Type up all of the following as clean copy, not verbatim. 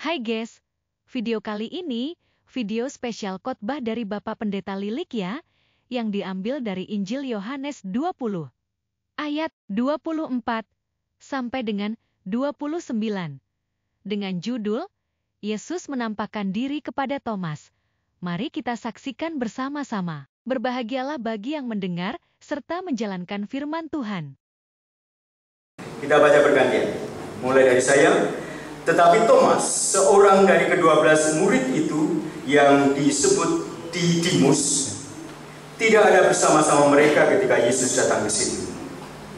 Hai guys, video kali ini video spesial khotbah dari Bapak Pendeta Lilik ya, yang diambil dari Injil Yohanes 20 ayat 24 sampai dengan 29 dengan judul Yesus menampakkan diri kepada Thomas. Mari kita saksikan bersama-sama. Berbahagialah bagi yang mendengar serta menjalankan firman Tuhan. Kita baca bergantian, mulai dari saya. Tetapi Thomas, seorang dari ke-12 murid itu yang disebut Didimus, tidak ada bersama-sama mereka ketika Yesus datang ke situ.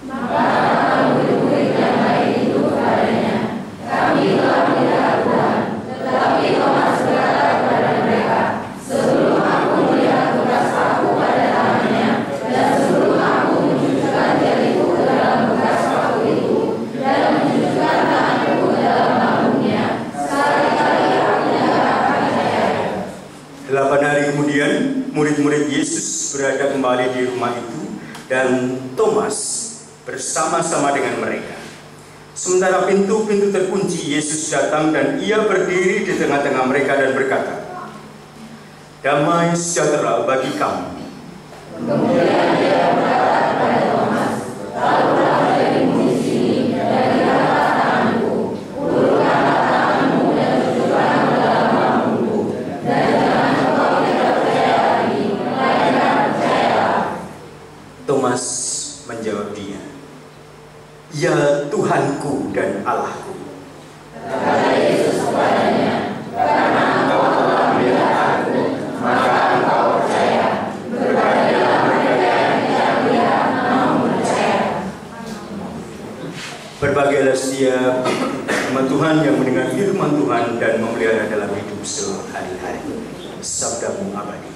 Maka murid-murid yang lain itu kepadanya, kami telah melihat Tuhan. Tetapi Thomas berkata kepada mereka, sebelum aku melihat bekas paku pada tangannya, dan sebelum aku menunjukkan jariku ke dalam bekas paku itu, dan menunjukkan tanganku ke dalam lambungnya, sekali-kali aku tidak akan percaya. 8 hari kemudian, murid-murid Yesus berada kembali di rumah itu, dan Thomas bersama-sama dengan mereka. Sementara pintu-pintu terkunci, Yesus datang dan ia berdiri di tengah-tengah mereka dan berkata, "Damai sejahtera bagi kamu." Kemudian dia berkata kepada Thomas, "Taruhlah jarimu di sini, dan lihatlah tanganku. Ulurkanlah tanganmu dan tunjukkanlah ke dalam lambungku. Dan jangan engkau tidak percaya lagi, melainkan percayalah." Thomas menjawab dia, "Ya Tuhanku dan Allahku." Kata Yesus kepadanya, "Karena engkau telah melihat aku, maka engkau percaya. Berbahagialah mereka yang tidak melihat namun percaya." Berbahagialah setiap umat Tuhan yang mendengar firman Tuhan dan memelihara dalam hidup sehari-hari. Sabdamu abadi.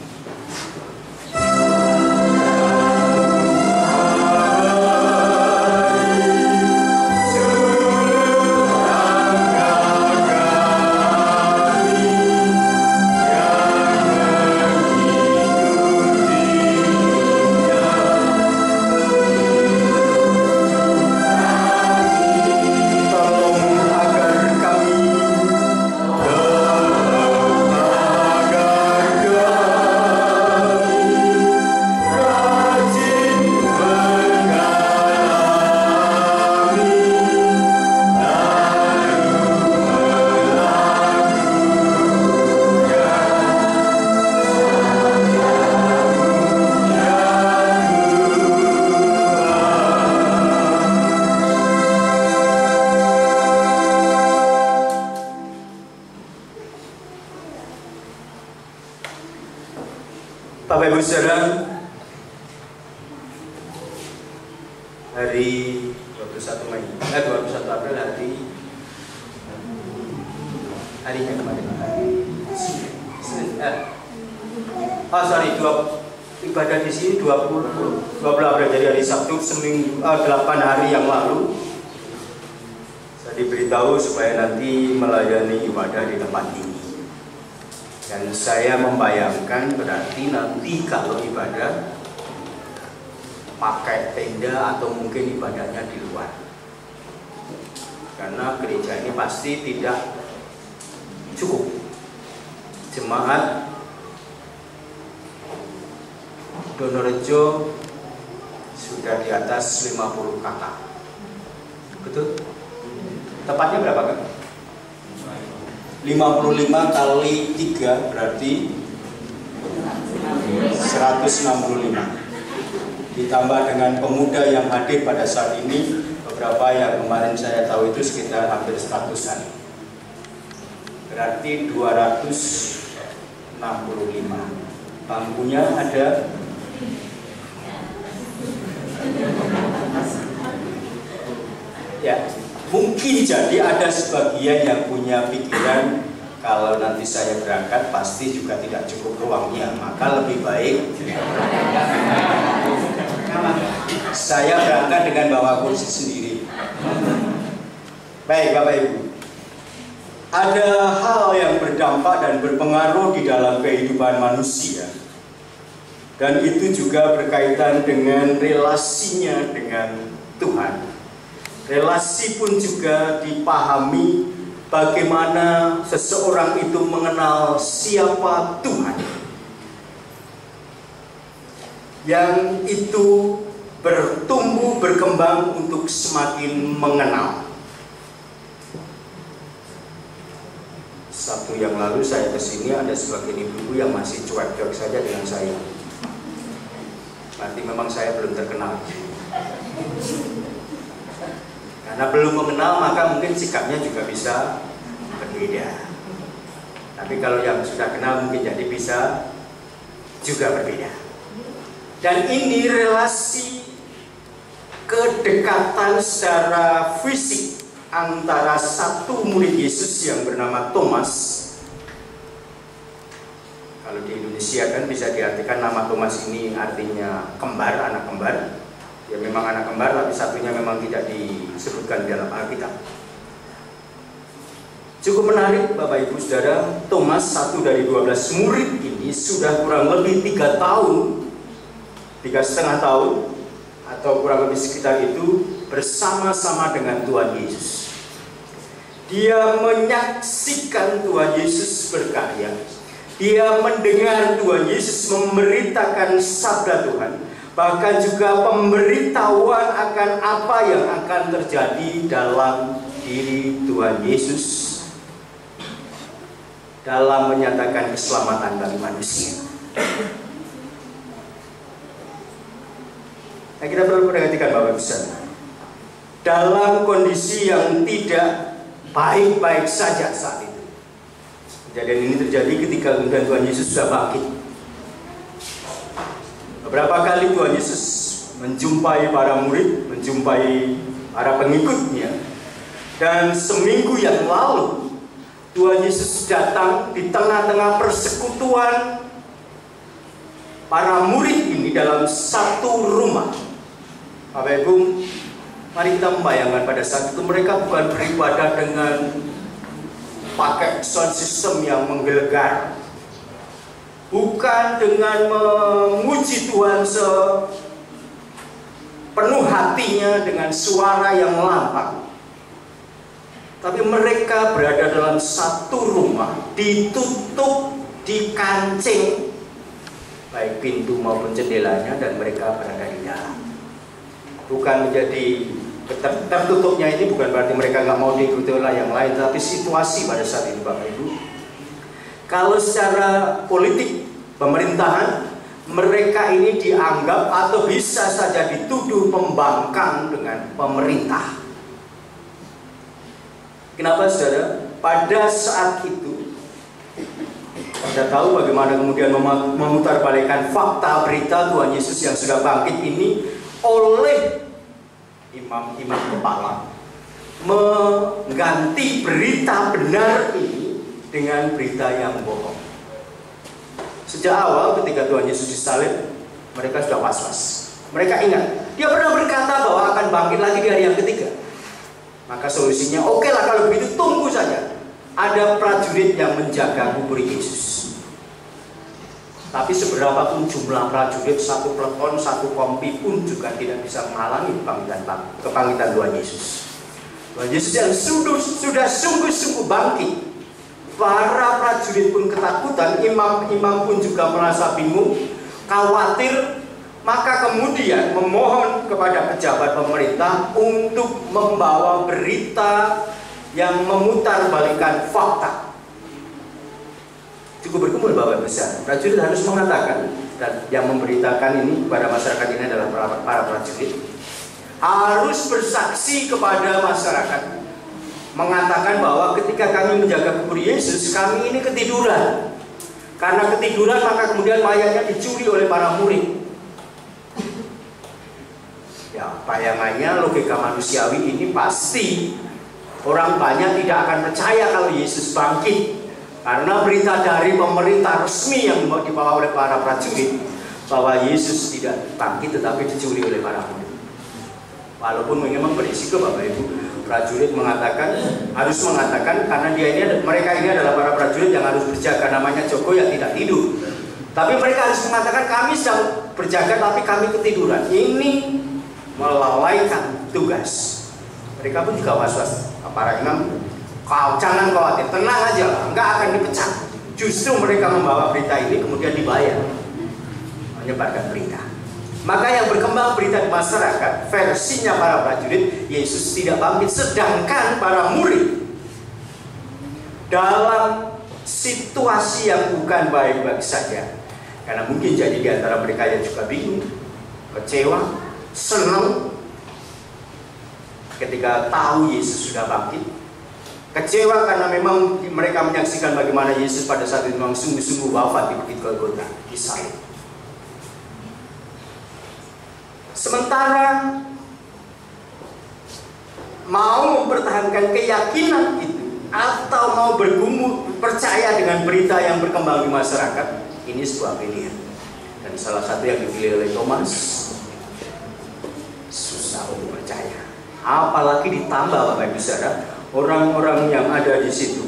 Bapak Ibu Saudara, hari 21 April harinya kemarin. Ibadah di sini 20 April, jadi hari Sabtu 8 hari yang lalu. Saya diberitahu supaya nanti melayani ibadah di tempat ini. Dan saya membayangkan berarti nanti kalau ibadah pakai tenda atau mungkin ibadahnya di luar. Karena gereja ini pasti tidak cukup. Jemaat Donorejo sudah di atas 50 kakak. Betul? Tepatnya berapa kan? 55 kali 3 berarti 165. Ditambah dengan pemuda yang hadir pada saat ini, beberapa yang kemarin saya tahu itu sekitar hampir 100-an. Berarti 265. Bangkunya ada ya. Mungkin jadi ada sebagian yang punya pikiran kalau nanti saya berangkat pasti juga tidak cukup ruangnya, maka lebih baik saya berangkat dengan bawa kursi sendiri. Baik Bapak Ibu, ada hal yang berdampak dan berpengaruh di dalam kehidupan manusia, dan itu juga berkaitan dengan relasinya dengan Tuhan. Relasi pun juga dipahami bagaimana seseorang itu mengenal siapa Tuhan, yang itu bertumbuh berkembang untuk semakin mengenal. Sabtu yang lalu saya kesini, ada sebagian ibu-ibu yang masih cuek-cuek saja dengan saya. Berarti memang saya belum terkenal. Karena belum mengenal, maka mungkin sikapnya juga bisa berbeda. Tapi kalau yang sudah kenal mungkin jadi bisa juga berbeda. Dan ini relasi kedekatan secara fisik antara satu murid Yesus yang bernama Thomas. Kalau di Indonesia kan bisa diartikan nama Thomas ini artinya kembar, anak kembar. Ya memang anak kembar, tapi satunya memang tidak disebutkan di dalam Alkitab. Cukup menarik Bapak Ibu Saudara, Thomas, satu dari 12 murid ini sudah kurang lebih 3 tahun, 3,5 tahun, atau kurang lebih sekitar itu, bersama-sama dengan Tuhan Yesus. Dia menyaksikan Tuhan Yesus berkarya. Dia mendengar Tuhan Yesus memberitakan sabda Tuhan. Bahkan juga pemberitahuan akan apa yang akan terjadi dalam diri Tuhan Yesus dalam menyatakan keselamatan bagi manusia. Nah, kita perlu perhatikan Bapak Ibu Saudara, dalam kondisi yang tidak baik-baik saja saat itu. Kejadian ini terjadi ketika kemudian Tuhan Yesus sudah bangkit. Beberapa kali Tuhan Yesus menjumpai para murid, menjumpai para pengikutnya. Dan seminggu yang lalu Tuhan Yesus datang di tengah-tengah persekutuan para murid ini dalam satu rumah. Bapak Ibu, mari kita membayangkan pada saat itu mereka bukan beribadah dengan pakai sound system yang menggelegar, bukan dengan memuji Tuhan sepenuh hatinya dengan suara yang lantang, tapi mereka berada dalam satu rumah, ditutup, dikancing baik pintu maupun jendelanya, dan mereka berada di dalam. Bukan menjadi tertutupnya ini bukan berarti mereka nggak mau diikuti oleh yang lain, tapi situasi pada saat ini Bapak Ibu. Kalau secara politik pemerintahan, mereka ini dianggap atau bisa saja dituduh pembangkang dengan pemerintah. Kenapa saudara? Pada saat itu Anda tahu bagaimana kemudian memutarbalikkan fakta berita Tuhan Yesus yang sudah bangkit ini oleh imam-imam kepala, mengganti berita benar ini dengan berita yang bohong. Sejak awal ketika Tuhan Yesus disalib, mereka sudah was-was. Mereka ingat, dia pernah berkata bahwa akan bangkit lagi di hari yang ketiga. Maka solusinya, oke lah kalau begitu tunggu saja. Ada prajurit yang menjaga kubur Yesus. Tapi seberapapun jumlah prajurit, satu peleton, satu kompi pun juga tidak bisa menghalangi kebangkitan Tuhan Yesus. Tuhan Yesus yang sudah sungguh-sungguh bangkit. Para prajurit pun ketakutan, imam-imam pun juga merasa bingung, khawatir. Maka kemudian memohon kepada pejabat pemerintah untuk membawa berita yang memutarbalikkan fakta. Cukup berkumpul Bapak besar. Prajurit harus mengatakan, dan yang memberitakan ini kepada masyarakat ini adalah para prajurit, harus bersaksi kepada masyarakat, mengatakan bahwa ketika kami menjaga kubur Yesus, kami ini ketiduran. Karena ketiduran maka kemudian mayatnya dicuri oleh para murid. Ya, bayangannya logika manusiawi ini pasti orang banyak tidak akan percaya kalau Yesus bangkit. Karena berita dari pemerintah resmi yang dibawa oleh para prajurit bahwa Yesus tidak bangkit tetapi dicuri oleh para murid. Walaupun memang berisiko Bapak Ibu, prajurit harus mengatakan karena mereka ini adalah para prajurit yang harus berjaga, namanya Joko yang tidak tidur. Tapi mereka harus mengatakan kami sedang berjaga tapi kami ketiduran. Ini melalaikan tugas. Mereka pun juga was-was. Para imam Kau jangan khawatir, tenang aja lah, nggak akan dipecat. Justru mereka membawa berita ini kemudian dibayar, menyebarkan berita. Maka yang berkembang berita di masyarakat, versinya para prajurit, Yesus tidak bangkit. Sedangkan para murid dalam situasi yang bukan baik-baik saja, karena mungkin jadi di antara mereka yang juga bingung, kecewa, senang ketika tahu Yesus sudah bangkit. Kecewa karena memang mereka menyaksikan bagaimana Yesus pada saat itu memang sungguh-sungguh wafat di Bukit Golgota, disalib. Sementara mau mempertahankan keyakinan itu atau mau bergumul percaya dengan berita yang berkembang di masyarakat, ini sebuah pilihan. Dan salah satu yang dipilih oleh Thomas, susah untuk percaya. Apalagi ditambah Bapak Ibu Saudara, orang-orang yang ada di situ,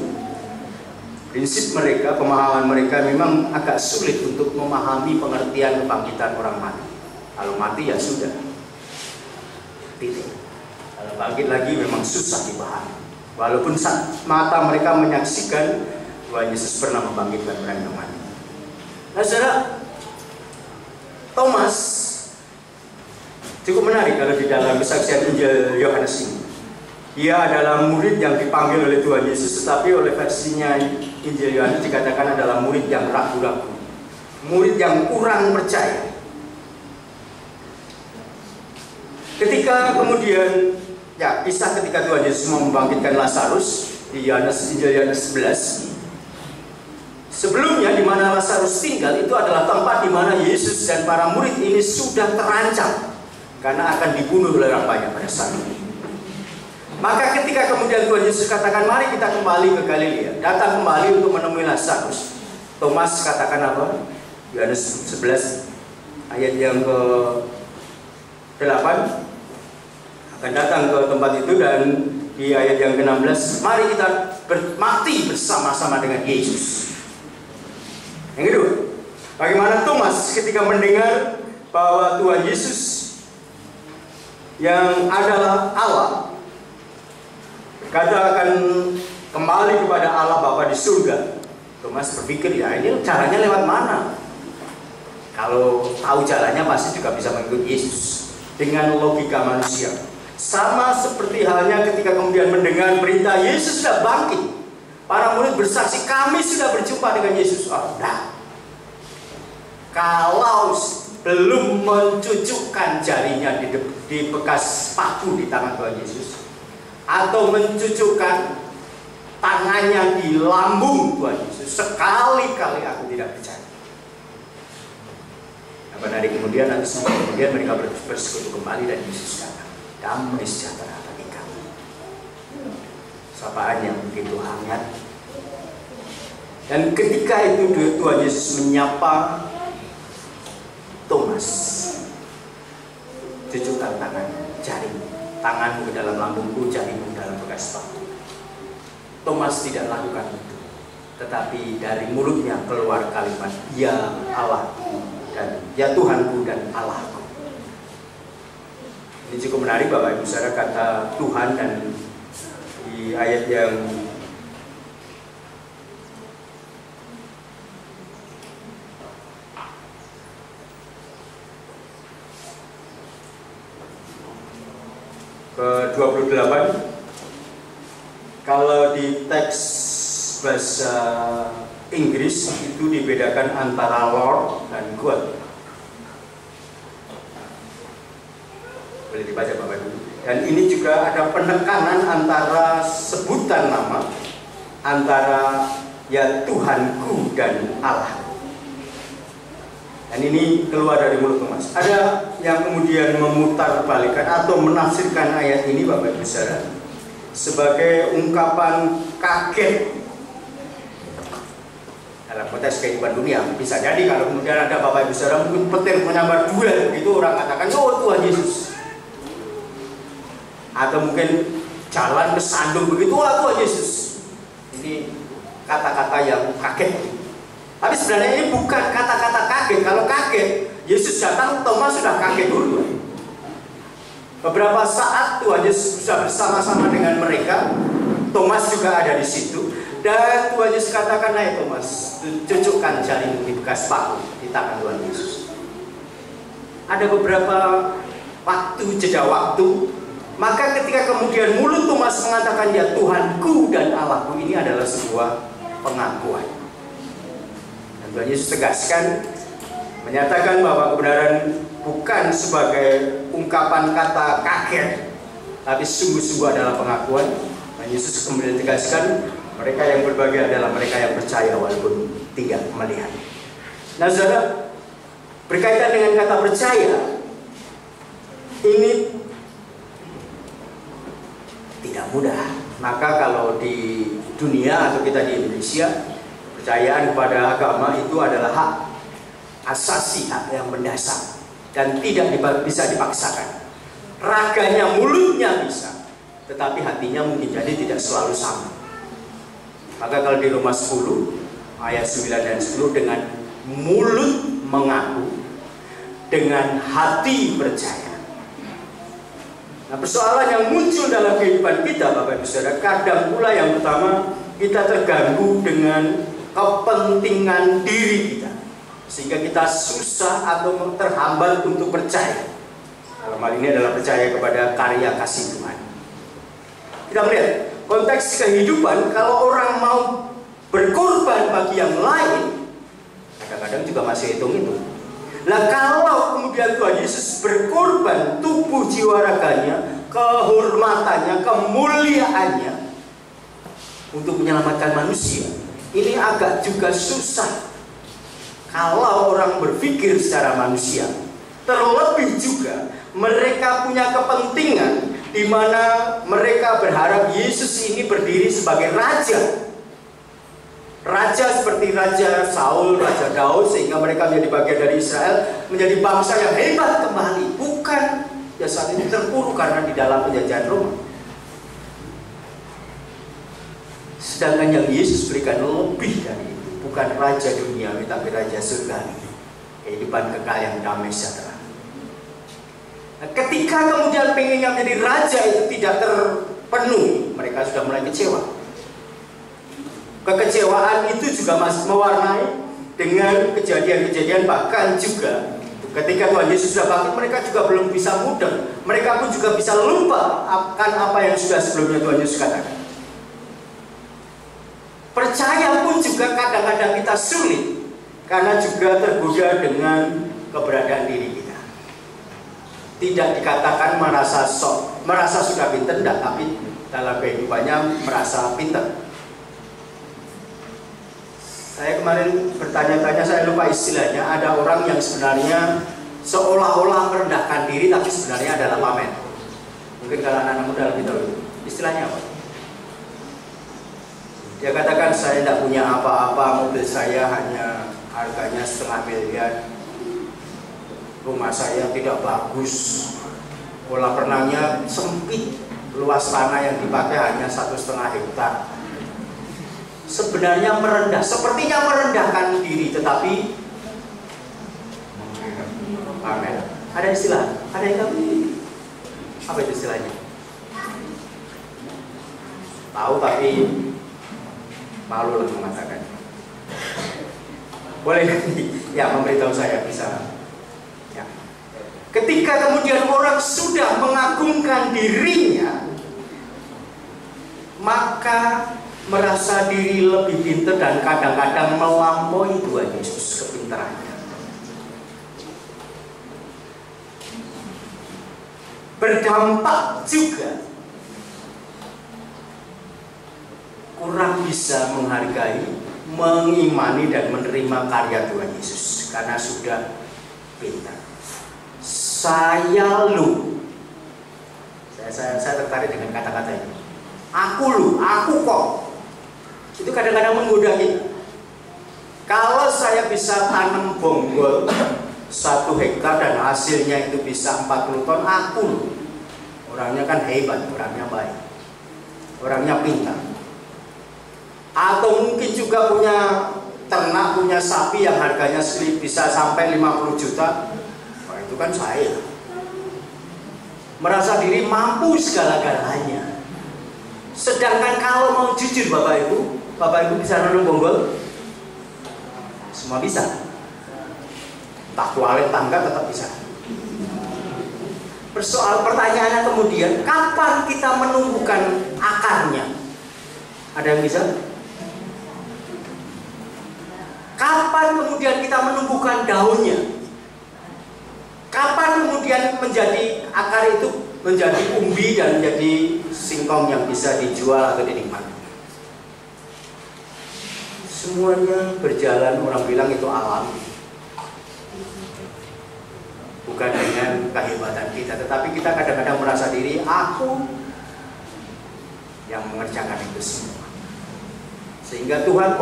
prinsip mereka, pemahaman mereka memang agak sulit untuk memahami pengertian kebangkitan orang mati. Kalau mati ya sudah, titik. Kalau bangkit lagi memang susah dipahami. Walaupun mata mereka menyaksikan Tuhan Yesus pernah membangkitkan orang yang mati. Nah saudara, Thomas cukup menarik kalau di dalam kesaksian Injil Yohanes ini. Dia adalah murid yang dipanggil oleh Tuhan Yesus, tetapi oleh versinya Injil Yohanes dikatakan adalah murid yang ragu-ragu, murid yang kurang percaya. Ketika kemudian, ya kisah ketika Tuhan Yesus mau membangkitkan Lazarus di Injil Yohanes 11. Sebelumnya di mana Lazarus tinggal itu adalah tempat di mana Yesus dan para murid ini sudah terancam karena akan dibunuh oleh orang banyak pada saat itu. Maka ketika kemudian Tuhan Yesus katakan, mari kita kembali ke Galilea, datang kembali untuk menemui Lazarus. Thomas katakan apa? Yohanes 11 ayat yang ke-8 akan datang ke tempat itu, dan di ayat yang ke-16, mari kita mati bersama-sama dengan Yesus. Yang kedua, bagaimana Thomas ketika mendengar bahwa Tuhan Yesus yang adalah Allah berkata akan kembali kepada Allah Bapa di surga. Thomas berpikir, ya ini caranya lewat mana? Kalau tahu jalannya pasti juga bisa mengikut Yesus dengan logika manusia. Sama seperti halnya ketika kemudian mendengar berita Yesus sudah bangkit. Para murid bersaksi, kami sudah berjumpa dengan Yesus. Oh, nah. Kalau belum mencucukkan jarinya di bekas paku di tangan Tuhan Yesus, atau mencucukkan tangannya di lambung Tuhan Yesus, sekali-kali aku tidak percaya. Pada hari kemudian, nanti semua kemudian mereka bersekutu kembali dan Yesus datang. Damai sejahtera bagi kami. Sapaan yang begitu hangat. Dan ketika itu Tuhan Yesus menyapa Thomas, cucukkan tangan, jarimu, tanganmu ke dalam lambungku, jarimu dalam bekas paku. Thomas tidak lakukan itu, tetapi dari mulutnya keluar kalimat, ya Allahku dan ya Tuhanku dan Allahku. Ini cukup menarik Bapak Ibu Saudara, kata Tuhan, dan di ayat yang ke-28, kalau di teks bahasa Inggris itu dibedakan antara Lord dan God. Boleh dibaca Bapak Ibu. Dan ini juga ada penekanan antara sebutan nama antara ya Tuhanku dan Allah. Dan ini keluar dari mulut Thomas. Ada yang kemudian memutar balikan atau menafsirkan ayat ini Bapak Ibu Saudara sebagai ungkapan kaget dalam konteks kehidupan dunia. Bisa jadi kalau kemudian ada Bapak Ibu Saudara mungkin petir menyambar duel begitu, orang katakan, oh Tuhan Yesus. Atau mungkin jalan kesandung begitu, wah Tuhan Yesus. Ini kata-kata yang kaget. Tapi sebenarnya ini bukan kata-kata kaget. Kalau kaget, Yesus datang, Thomas sudah kaget dulu. Beberapa saat Tuhan Yesus sudah bersama-sama dengan mereka, Thomas juga ada di situ. Dan Tuhan Yesus katakan, "Hai Thomas, cucukkan jarimu di bekas paku di tangan Tuhan Yesus." Ada beberapa jeda waktu, maka ketika kemudian mulut Thomas mengatakan, "Ya Tuhanku dan Allahku," ini adalah sebuah pengakuan. Dan Tuhan Yesus tegaskan, menyatakan bahwa kebenaran bukan sebagai ungkapan kata kaget, tapi sungguh-sungguh adalah pengakuan. Dan Yesus kemudian tegaskan, mereka yang berbahagia adalah mereka yang percaya walaupun tidak melihat. Nah saudara, berkaitan dengan kata percaya, ini tidak mudah. Maka kalau di dunia atau kita di Indonesia, kepercayaan kepada agama itu adalah hak asasi, hak yang mendasar dan tidak bisa dipaksakan. Raganya, mulutnya bisa, tetapi hatinya mungkin jadi tidak selalu sama. Maka kalau di Roma 10 ayat 9 dan 10, dengan mulut mengaku, dengan hati percaya. Nah, persoalan yang muncul dalam kehidupan kita, Bapak Ibu Saudara, kadang pula yang pertama, kita terganggu dengan kepentingan diri kita, sehingga kita susah atau terhambat untuk percaya. Dalam hal ini adalah percaya kepada karya kasih Tuhan. Kita melihat konteks kehidupan, kalau orang mau berkorban bagi yang lain, kadang-kadang juga masih hitung-hitung. Nah, kalau kemudian Tuhan Yesus berkorban tubuh jiwa raganya, kehormatannya, kemuliaannya untuk menyelamatkan manusia, ini agak juga susah kalau orang berpikir secara manusia. Terlebih juga mereka punya kepentingan di mana mereka berharap Yesus ini berdiri sebagai raja. Raja seperti Raja Saul, Raja Daud, sehingga mereka menjadi bagian dari Israel, menjadi bangsa yang hebat kembali. Bukan ya saat ini terpuruk karena di dalam penjajahan Roma. Sedangkan yang Yesus berikan lebih dari itu, bukan raja dunia, tapi raja surga, kehidupan kekal yang damai sejahtera. Nah, ketika kemudian pengennya menjadi raja itu tidak terpenuhi, mereka sudah mulai kecewa. Kekecewaan itu juga masih mewarnai dengan kejadian-kejadian, bahkan juga ketika Tuhan Yesus sudah bangkit, mereka juga belum bisa mudeng. Mereka pun juga bisa lupa akan apa yang sudah sebelumnya Tuhan Yesus katakan. Percaya pun juga kadang-kadang kita sulit, karena juga tergoda dengan keberadaan diri kita. Tidak dikatakan merasa sudah pintar, tapi dalam kehidupannya merasa pintar. Saya kemarin bertanya-tanya, saya lupa istilahnya. Ada orang yang sebenarnya seolah-olah merendahkan diri, tapi sebenarnya adalah pamer. Mungkin kalau anak-anak muda lebih tahu istilahnya apa. Dia katakan, saya tidak punya apa-apa, mobil saya hanya harganya 500 miliar, rumah saya tidak bagus, kolam renangnya sempit, luas tanah yang dipakai hanya 1,5 hektar. Sebenarnya sepertinya merendahkan diri, tetapi pamer. Ada istilah, ada yang tahu? Apa itu istilahnya? Tahu tapi malu lah mengatakan. Boleh ya memberitahu saya, bisa. Ya. Ketika kemudian orang sudah mengagungkan dirinya, maka merasa diri lebih pintar dan kadang-kadang melampaui Tuhan Yesus kepintarannya. Berdampak juga kurang bisa menghargai, mengimani dan menerima karya Tuhan Yesus karena sudah pintar. Saya tertarik dengan kata-kata ini. Aku kok. Itu kadang-kadang menggoda kita. Kalau saya bisa tanam bonggol 1 hektar dan hasilnya itu bisa 40 ton, aku. Orangnya kan hebat, orangnya baik, orangnya pintar. Atau mungkin juga punya ternak, punya sapi yang harganya bisa sampai 50 juta. Wah, itu kan saya. Merasa diri mampu segala-galanya. Sedangkan kalau mau jujur Bapak Ibu bisa nanam bonggol? Semua bisa. Tak kualet tangga tetap bisa. Pertanyaannya kemudian, kapan kita menumbuhkan akarnya? Ada yang bisa? Kapan kemudian kita menumbuhkan daunnya? Kapan kemudian menjadi akar itu menjadi umbi dan menjadi singkong yang bisa dijual atau dinikmati? Semuanya berjalan, orang bilang itu alam. Bukan dengan kehebatan kita, tetapi kita kadang-kadang merasa diri, aku yang mengerjakan itu semua. Sehingga Tuhan,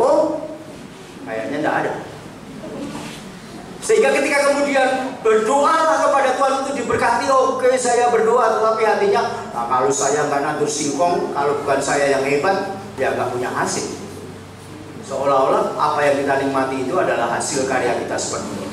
kayaknya tidak ada. Sehingga ketika kemudian berdoa kepada Tuhan untuk diberkati, oke, saya berdoa, tetapi hatinya, kalau saya nggak nandur singkong, kalau bukan saya yang hebat, ya nggak punya hasil. Seolah-olah apa yang kita nikmati itu adalah hasil karya kita sepenuhnya,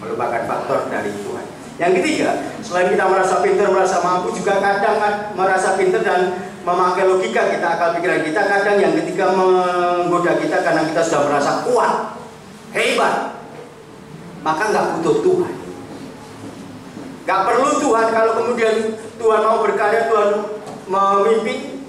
merupakan faktor dari Tuhan. Yang ketiga, selain kita merasa pintar, merasa mampu, juga kadang merasa pintar dan memakai logika kita, akal pikiran kita, kadang yang ketiga menggoda kita karena kita sudah merasa kuat, hebat. Maka nggak butuh Tuhan, nggak perlu Tuhan. Kalau kemudian Tuhan mau berkarya, Tuhan memimpin.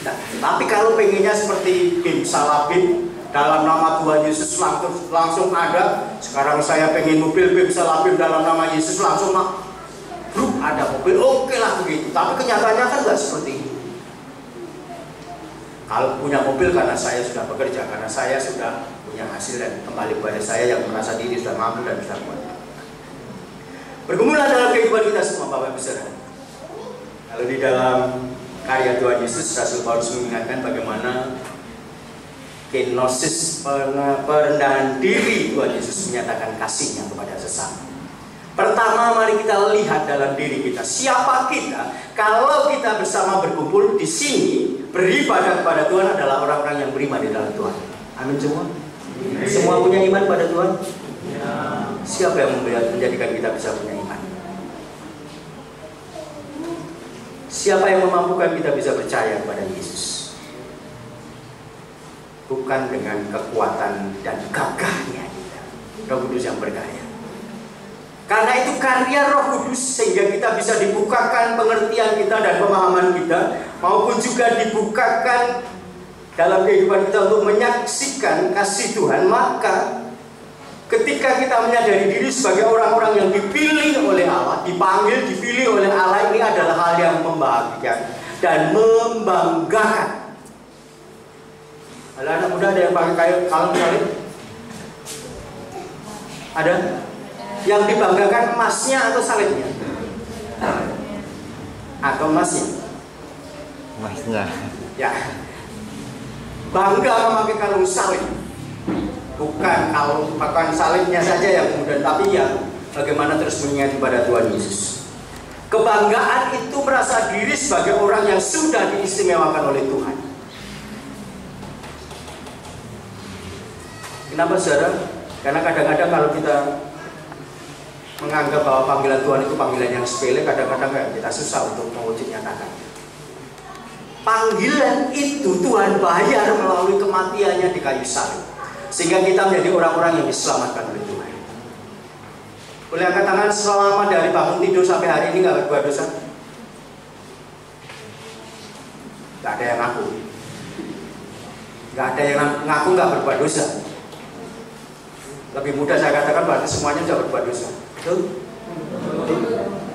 Nah, tapi kalau pengennya seperti Bim Salabim, dalam nama Tuhan Yesus langsung ada. Sekarang saya pengen mobil Bim Salabim dalam nama Yesus langsung ada mobil, oke lah begitu. Tapi kenyataannya kan nggak seperti itu. Kalau punya mobil karena saya sudah bekerja, karena saya sudah punya hasil dan kembali kepada saya yang merasa diri sudah mampu dan sudah kuat. Bergumulah dalam kehidupan kita semua Bapak Ibu Saudara. Kalau di dalam karya Tuhan Yesus, Rasul Paulus mengingatkan bagaimana kenosis, perendahan diri Tuhan Yesus menyatakan kasihnya kepada sesama. Pertama, mari kita lihat dalam diri kita, siapa kita. Kalau kita bersama berkumpul di sini beribadah kepada Tuhan adalah orang-orang yang beriman di dalam Tuhan. Amin semua. Semua punya iman pada Tuhan? Ya. Siapa yang menjadikan kita bisa punya iman? Siapa yang memampukan kita bisa percaya kepada Yesus? Bukan dengan kekuatan dan gagahnya kita, Roh Kudus yang berkarya. Karena itu karya Roh Kudus, sehingga kita bisa dibukakan pengertian kita dan pemahaman kita, maupun juga dibukakan dalam kehidupan kita untuk menyaksikan kasih Tuhan. Maka ketika kita menyadari diri sebagai orang-orang yang dipilih oleh Allah, dipanggil, dipilih oleh Allah, ini adalah hal yang membahagiakan dan membanggakan. Ada anak muda ada yang pakai kalung salib? Ada? Yang dibanggakan emasnya atau salibnya? Atau emasnya? Emasnya. Ya. Bangga memakai kalung salib. Bukan salibnya saja yang kemudian, tapi ya bagaimana terus mengingat kepada Tuhan Yesus. Kebanggaan itu merasa diri sebagai orang yang sudah diistimewakan oleh Tuhan. Kenapa saudara? Karena kadang-kadang kalau kita menganggap bahwa panggilan Tuhan itu panggilan yang sepele, kadang-kadang kita susah untuk mewujud nyatakan. Panggilan itu Tuhan bayar melalui kematiannya di kayu salib, sehingga kita menjadi orang-orang yang diselamatkan oleh Tuhan. Boleh angkat tangan selama dari bangun tidur sampai hari ini nggak berbuat dosa? Nggak ada yang ngaku. Nggak ada yang ngaku nggak berbuat dosa. Lebih mudah saya katakan berarti semuanya sudah berbuat dosa. Betul?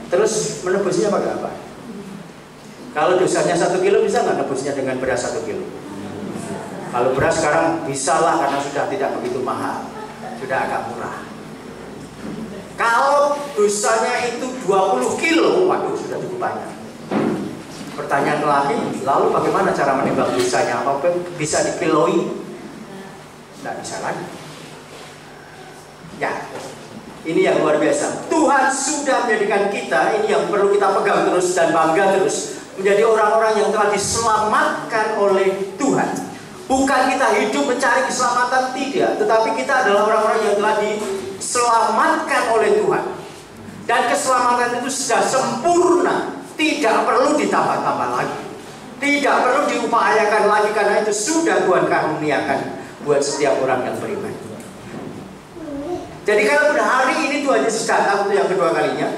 Terus menebusnya pakai apa? Kalau dosanya 1 kilo, bisa nggak nebusnya dengan beras 1 kilo? Kalau beras sekarang bisa lah, karena sudah tidak begitu mahal, sudah agak murah. Kalau dosanya itu 20 kilo, waduh sudah cukup banyak. Pertanyaan lagi, lalu bagaimana cara menimbang dosanya? Apa bisa dikiloi? Tidak bisa lagi. Ya, ini yang luar biasa. Tuhan sudah menjadikan kita, ini yang perlu kita pegang terus dan bangga terus, menjadi orang-orang yang telah diselamatkan oleh Tuhan. Bukan kita hidup mencari keselamatan, tidak, tetapi kita adalah orang-orang yang telah diselamatkan oleh Tuhan. Dan keselamatan itu sudah sempurna, tidak perlu ditambah-tambah lagi. Tidak perlu diupayakan lagi karena itu sudah Tuhan karuniakan buat setiap orang yang beriman. Jadi kalau udah hari ini Tuhan Yesus datang untuk yang kedua kalinya,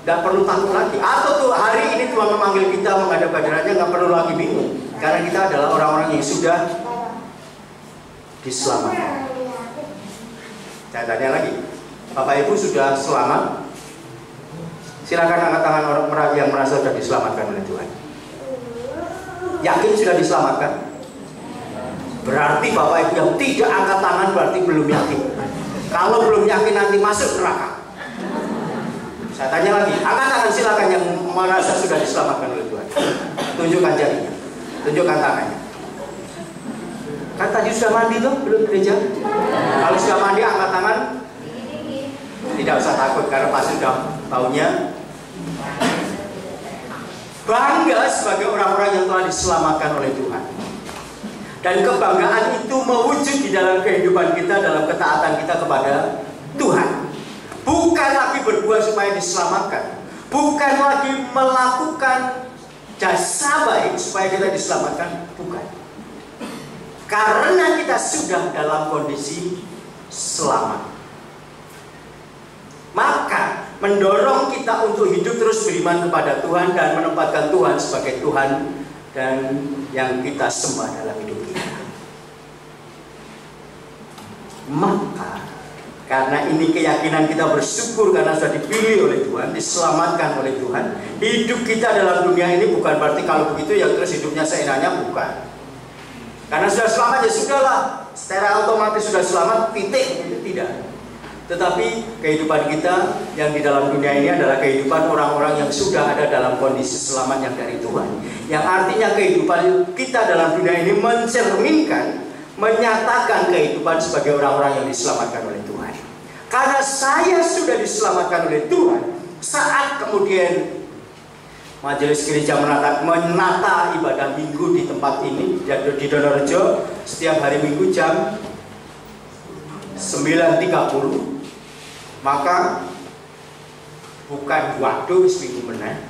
nggak perlu takut lagi. Atau tuh hari ini Tuhan memanggil kita menghadap hadiratnya, nggak perlu lagi bingung. Karena kita adalah orang-orang yang sudah diselamatkan. Saya tanya lagi, Bapak Ibu sudah selamat? Silakan angkat tangan orang yang merasa sudah diselamatkan oleh Tuhan. Yakin sudah diselamatkan? Berarti Bapak Ibu yang tidak angkat tangan berarti belum yakin. Kalau belum yakin nanti masuk neraka. Saya tanya lagi, angkat tangan silakan yang merasa sudah diselamatkan oleh Tuhan. Tunjukkan jarinya, tunjukkan tangannya. Kan tadi sudah mandi tuh, belum gereja? Kalau sudah mandi angkat tangan. Tidak usah takut karena pasti sudah tahunya. Bangga sebagai orang-orang yang telah diselamatkan oleh Tuhan. Dan kebanggaan itu mewujud di dalam kehidupan kita, dalam ketaatan kita kepada Tuhan. Bukan lagi berbuat supaya diselamatkan, bukan lagi melakukan jasa baik supaya kita diselamatkan, bukan. Karena kita sudah dalam kondisi selamat, maka mendorong kita untuk hidup terus beriman kepada Tuhan dan menempatkan Tuhan sebagai Tuhan dan yang kita sembah dalam hidup kita. Maka karena ini keyakinan kita bersyukur karena sudah dipilih oleh Tuhan, diselamatkan oleh Tuhan. Hidup kita dalam dunia ini bukan berarti kalau begitu ya terus hidupnya seenaknya, bukan. Karena sudah selamat ya sudahlah, secara otomatis sudah selamat, titik, tidak. Tetapi kehidupan kita yang di dalam dunia ini adalah kehidupan orang-orang yang sudah ada dalam kondisi selamat yang dari Tuhan. Yang artinya kehidupan kita dalam dunia ini mencerminkan, menyatakan kehidupan sebagai orang-orang yang diselamatkan oleh Tuhan. Karena saya sudah diselamatkan oleh Tuhan, saat kemudian majelis gereja menata ibadah minggu di tempat ini di Donorejo setiap hari Minggu jam 9.30, maka bukan waduh minggu meneh,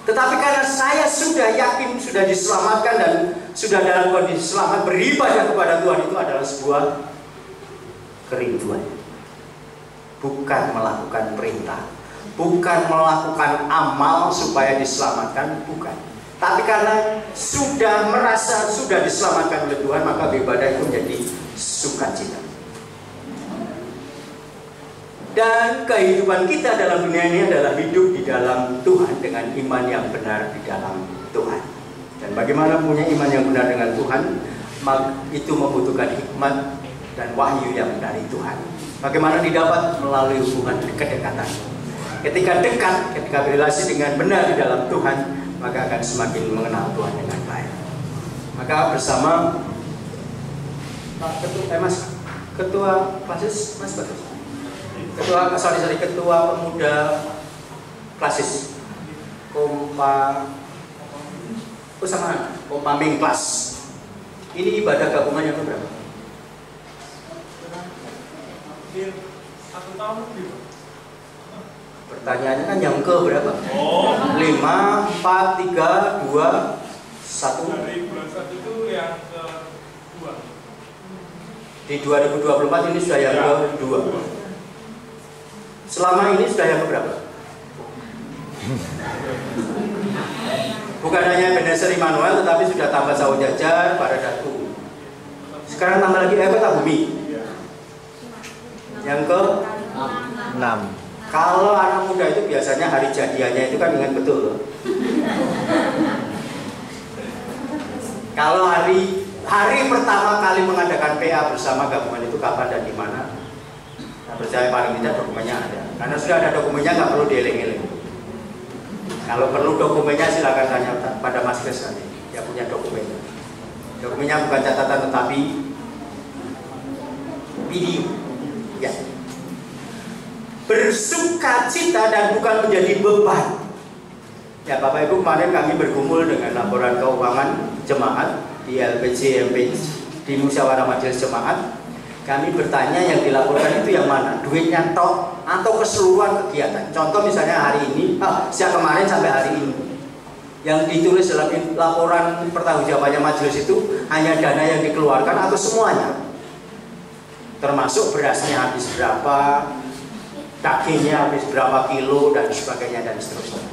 tetapi karena saya sudah yakin sudah diselamatkan dan sudah dalam kondisi selamat, beribadah kepada Tuhan itu adalah sebuah kerinduan, bukan melakukan perintah, bukan melakukan amal supaya diselamatkan, bukan. Tapi karena sudah merasa sudah diselamatkan oleh Tuhan, maka beribadah itu menjadi sukacita. Dan kehidupan kita dalam dunia ini adalah hidup di dalam Tuhan dengan iman yang benar di dalam Tuhan. Dan bagaimana punya iman yang benar dengan Tuhan, itu membutuhkan hikmat dan wahyu yang dari Tuhan. Bagaimana didapat? Melalui hubungan kedekatan. Ketika dekat, ketika berrelasi dengan benar di dalam Tuhan, maka akan semakin mengenal Tuhan dengan baik. Maka bersama Pak Ketua Klasis, Mas Bagus, Ketua Pemuda Klasis, Kompaming Klas. Ini ibadah gabungan yang berapa? 1 tahun lebih. Pertanyaannya kan yang ke berapa? 5, 4, 3, 2, 1. Dari bulan 1 itu yang kedua. Di 2024 ini sudah yang kedua. Selama ini sudah yang keberapa? Bukan hanya Ebenezer Immanuel, tetapi sudah tambah Saud Jajar, para datu. Sekarang tambah lagi Epeta Bumi. Yang ke 6. Kalau anak muda itu biasanya hari jadiannya itu kan ingat betul. Kalau hari pertama kali mengadakan PA bersama gabungan itu kapan dan di mana? Saya percaya paling tidak dokumennya ada. Karena sudah ada dokumennya, nggak perlu dieling-eling. Kalau perlu dokumennya silakan tanya pada Mas Kres nanti. Dia punya dokumennya. Dokumennya bukan catatan tetapi video. Ya. Bersukacita dan bukan menjadi beban. Ya Bapak Ibu, kemarin kami bergumul dengan laporan keuangan jemaat di LPC di Musyawarah Majelis Jemaat. Kami bertanya yang dilaporkan itu yang mana? Duitnya tok atau keseluruhan kegiatan? Contoh misalnya hari ini, sejak kemarin sampai hari ini. Yang ditulis dalam laporan pertanggungjawabannya majelis itu hanya dana yang dikeluarkan atau semuanya, termasuk berasnya habis berapa, dagingnya habis berapa kilo, dan sebagainya dan seterusnya.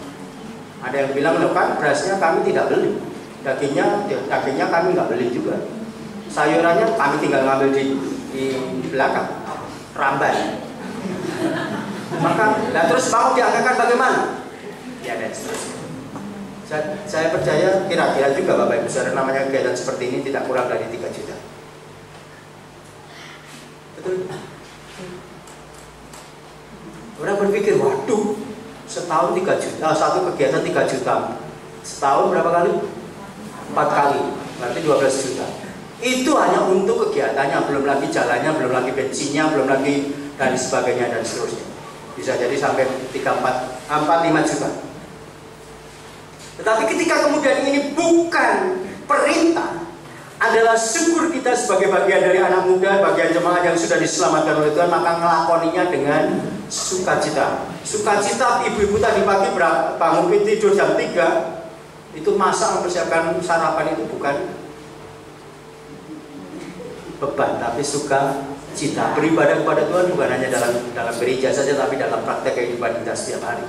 Ada yang bilang, loh kan berasnya kami tidak beli, dagingnya kami nggak beli juga, sayurannya kami tinggal ngambil di belakang rambai. Maka, nah terus mau dianggarkan bagaimana? Ya dan seterusnya. Saya percaya kira-kira juga Bapak Ibu Saudara, namanya kegiatan seperti ini tidak kurang dari 3 juta. Betul? Orang berpikir, waduh, setahun 3 juta, satu kegiatan 3 juta. Setahun berapa kali? 4 kali, berarti 12 juta. Itu hanya untuk kegiatannya, belum lagi jalannya, belum lagi bensinnya, belum lagi dan sebagainya dan seterusnya. Bisa jadi sampai 4-5 juta. Tetapi ketika kemudian ini bukan perintah, adalah syukur kita sebagai bagian dari anak muda, bagian jemaat yang sudah diselamatkan oleh Tuhan, maka ngelakoninya dengan sukacita. Sukacita ibu-ibu tadi pagi bangun tidur jam 3, itu masak mempersiapkan sarapan itu bukan beban, tapi sukacita. Beribadah kepada Tuhan bukan hanya dalam gereja saja, tapi dalam praktek kehidupan kita setiap hari.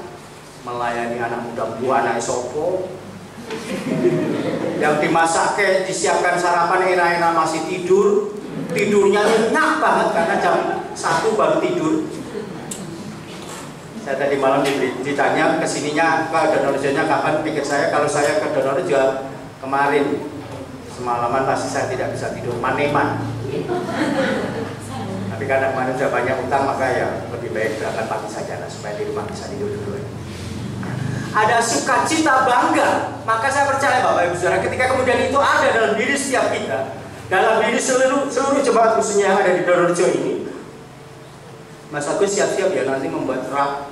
Melayani anak muda, buana sopo yang dimasak, disiapkan sarapan enak-enak masih tidur, tidurnya nyenyak banget karena jam 1 baru tidur. Saya tadi malam ditanya kesininya ke Donorejonya kapan, pikir saya kalau saya ke Donorejo kemarin semalaman pasti saya tidak bisa tidur, maneman. Tapi karena kemarin sudah banyak utang, maka ya lebih baik berangkat pagi saja lah, supaya di rumah bisa tidur dulu. Ada sukacita, bangga. Maka saya percaya Bapak Ibu Saudara, ketika kemudian itu ada dalam diri setiap kita, dalam diri seluruh jemaat khususnya yang ada di Donorejo ini, Mas Agus siap-siap ya nanti membuat draft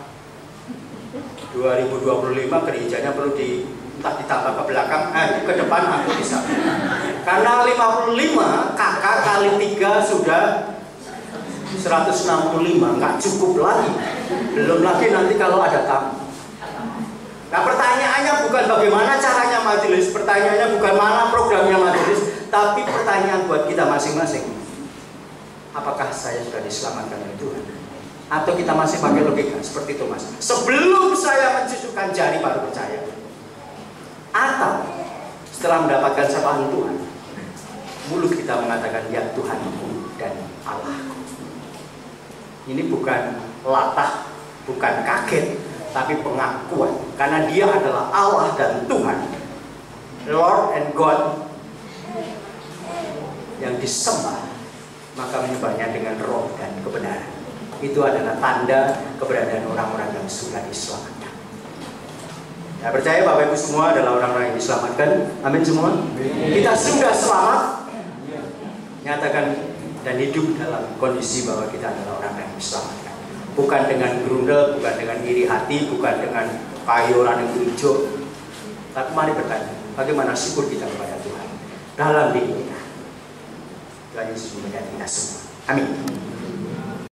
2025 gerejanya perlu entah ditambah ke belakang, ke depan aku bisa. Karena 55 kakak kali 3 sudah 165, nggak cukup lagi. Belum lagi nanti kalau ada tamu. Nah pertanyaannya bukan bagaimana caranya majelis, pertanyaannya bukan mana programnya majelis, tapi pertanyaan buat kita masing-masing. Apakah saya sudah diselamatkan oleh Tuhan? Atau kita masih pakai logika seperti Thomas? Sebelum saya mencucukkan jari baru percaya. Atau setelah mendapatkan sapaan Tuhan, mulut kita mengatakan ya Tuhanku dan Allahku. Ini bukan latah, bukan kaget, tapi pengakuan, karena Dia adalah Allah dan Tuhan, Lord and God yang disembah, maka menyembahnya dengan roh dan kebenaran. Itu adalah tanda keberadaan orang-orang yang sudah diselamatkan. Saya percaya Bapak Ibu semua adalah orang-orang yang diselamatkan. Amin semua. Kita sudah selamat, nyatakan dan hidup dalam kondisi bahwa kita adalah orang yang diselamatkan. Bukan dengan gerundel, bukan dengan iri hati, bukan dengan kayuran yang hijau. Tapi mari bertanya, bagaimana syukur kita kepada Tuhan dalam diri kita. Tuhan Yesus memberkati kita semua. Amin.